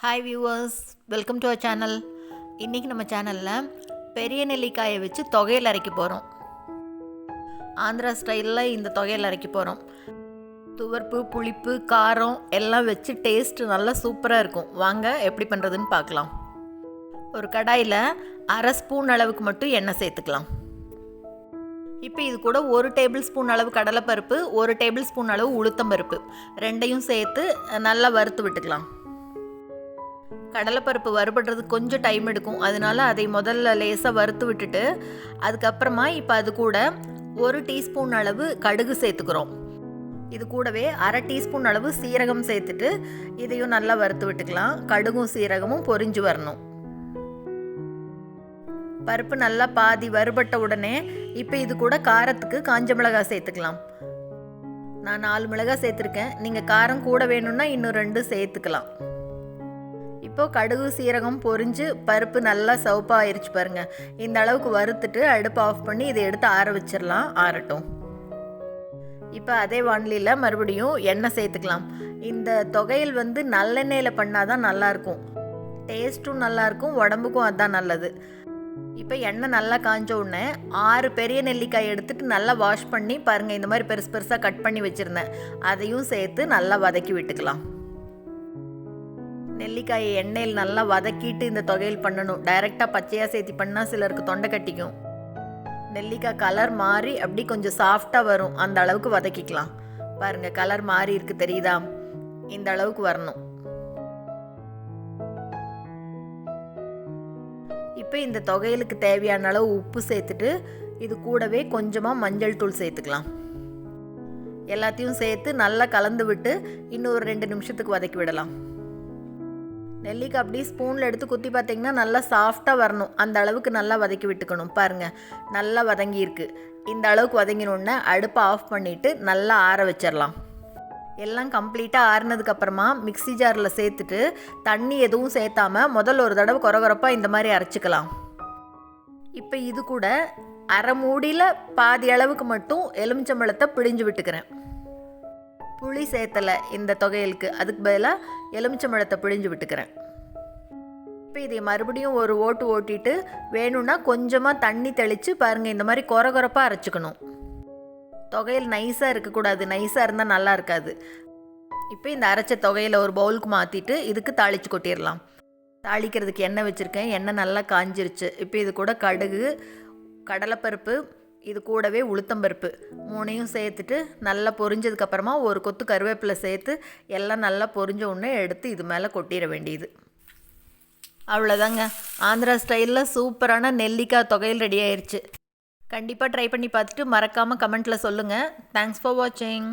Hi viewers, welcome to our channel. இன்றைக்கி நம்ம சேனலில் பெரிய நெல்லிக்காயை வச்சு தொகையில் அரைக்க போகிறோம். ஆந்திரா ஸ்டைலில் இந்த தொகையில் அரைக்க போகிறோம். துவர்ப்பு, புளிப்பு, காரம் எல்லாம் வச்சு டேஸ்ட்டு நல்லா சூப்பராக இருக்கும். வாங்க எப்படி பண்ணுறதுன்னு பார்க்கலாம். ஒரு கடாயில் 1/2 ஸ்பூன் அளவுக்கு மட்டும் எண்ணெய் சேர்த்துக்கலாம். இப்போ இது கூட 1 டேபிள் ஸ்பூன் அளவு கடலைப்பருப்பு, 1 டேபிள் ஸ்பூன் அளவு உளுத்தம்பருப்பு ரெண்டையும் சேர்த்து நல்லா வறுத்து விட்டுக்கலாம். கடலைப்பருப்பு வறுபடுறதுக்கு கொஞ்சம் டைம் எடுக்கும், அதனால அதை முதல்ல லேசாக வறுத்து விட்டுட்டு அதுக்கப்புறமா இப்போ அது கூட 1 டீஸ்பூன் அளவு கடுகு சேர்த்துக்கிறோம். இது கூடவே 1/2 டீஸ்பூன் அளவு சீரகம் சேர்த்துட்டு இதையும் நல்லா வறுத்து விட்டுக்கலாம். கடுகும் சீரகமும் பொரிஞ்சு வரணும். பருப்பு நல்லா பாதி வறுபட்ட உடனே இப்போ இது கூட காரத்துக்கு காஞ்ச மிளகாய் சேர்த்துக்கலாம். நான் 4 மிளகாய் சேர்த்துருக்கேன். நீங்கள் காரம் கூட வேணும்னா இன்னும் 2 சேர்த்துக்கலாம். இப்போது கடுகு சீரகம் பொரிஞ்சு பருப்பு நல்லா சவுப்பாக ஆயிடுச்சு பாருங்கள். இந்த அளவுக்கு வறுத்துட்டு அடுப்பு ஆஃப் பண்ணி இதை எடுத்து ஆற வச்சிடலாம். ஆறட்டும். இப்போ அதே வானிலையில் மறுபடியும் எண்ணெய் சேர்த்துக்கலாம். இந்த தொகையில் நல்லெண்ணெயில் பண்ணால் தான் நல்லாயிருக்கும். டேஸ்ட்டும் நல்லாயிருக்கும், உடம்புக்கும் அதுதான் நல்லது. இப்போ எண்ணெய் நல்லா காஞ்ச உடனே 6 பெரிய நெல்லிக்காய் எடுத்துகிட்டு நல்லா வாஷ் பண்ணி பாருங்கள், இந்த மாதிரி பெருசு பெருசாக கட் பண்ணி வச்சுருந்தேன். அதையும் சேர்த்து நல்லா வதக்கி விட்டுக்கலாம். நெல்லிக்காயை எண்ணெயில் நல்லா வதக்கிட்டு இந்த தொகையில் பண்ணணும். டைரெக்டாக பச்சையாக சேர்த்து பண்ணால் சிலருக்கு தொண்டை கட்டிக்கும். நெல்லிக்காய் கலர் மாறி அப்படி கொஞ்சம் சாஃப்டாக வரும், அந்த அளவுக்கு வதக்கிக்கலாம். பாருங்கள், கலர் மாறி இருக்கு, தெரியுதா? இந்த அளவுக்கு வரணும். இப்போ இந்த தொகையிலுக்கு தேவையான அளவு உப்பு சேர்த்துட்டு இது கூடவே கொஞ்சமாக மஞ்சள் தூள் சேர்த்துக்கலாம். எல்லாத்தையும் சேர்த்து நல்லா கலந்து விட்டு இன்னும் ஒரு 2 நிமிஷத்துக்கு வதக்கி விடலாம். நெல்லிக்காய் அப்படியே ஸ்பூனில் எடுத்து குத்தி பார்த்திங்கன்னா நல்லா சாஃப்டாக வரணும். அந்த அளவுக்கு நல்லா வதக்கி விட்டுக்கணும். பாருங்கள், நல்லா வதங்கியிருக்கு. இந்த அளவுக்கு வதங்கினோடனே அடுப்பை ஆஃப் பண்ணிவிட்டு நல்லா ஆற வச்சிடலாம். எல்லாம் கம்ப்ளீட்டாக ஆறினதுக்கப்புறமா மிக்ஸி ஜாரில் சேர்த்துட்டு தண்ணி எதுவும் சேர்த்தாமல் முதல்ல ஒரு தடவை கொரகொரப்பாக இந்த மாதிரி அரைச்சிக்கலாம். இப்போ இது கூட அரை மூடியில் பாதி அளவுக்கு மட்டும் எலுமிச்சம்பழத்தை பிழிஞ்சு விட்டுக்கிறேன். புளி சேர்த்தலை இந்த தொகையிலுக்கு, அதுக்கு பதிலாக எலுமிச்சம்பழத்தை பிழிஞ்சு விட்டுக்கிறேன். இப்போ இதை மறுபடியும் ஒரு ஓட்டு ஓட்டிட்டு வேணும்னா கொஞ்சமாக தண்ணி தெளித்து பாருங்கள், இந்த மாதிரி கொரகொரப்பாக அரைச்சிக்கணும். தொகையில் நைஸாக இருக்கக்கூடாது, நைஸாக இருந்தால் நல்லா இருக்காது. இப்போ இந்த அரைச்ச தொகையில் ஒரு பவுலுக்கு மாற்றிட்டு இதுக்கு தாளித்து கொட்டிடலாம். தாளிக்கிறதுக்கு எண்ணெய் வச்சுருக்கேன். எண்ணெய் நல்லா காஞ்சிருச்சு. இப்போ இது கூட கடுகு, கடலைப்பருப்பு, இது கூடவே உளுத்தம்பருப்பு 3ஐயும் சேர்த்துட்டு நல்லா பொரிஞ்சதுக்கப்புறமா ஒரு கொத்து கருவேப்பிலை சேர்த்து எல்லாம் நல்லா பொரிஞ்ச உடனே எடுத்து இது மேலே கொட்டிட வேண்டியது. அவ்வளோதாங்க, ஆந்திரா ஸ்டைலில் சூப்பரான நெல்லிக்காய் தொகையில் ரெடி ஆயிடுச்சு. கண்டிப்பாக ட்ரை பண்ணி பார்த்துட்டு மறக்காமல் கமெண்ட்டில் சொல்லுங்கள். தேங்க்ஸ் ஃபார் வாட்சிங்.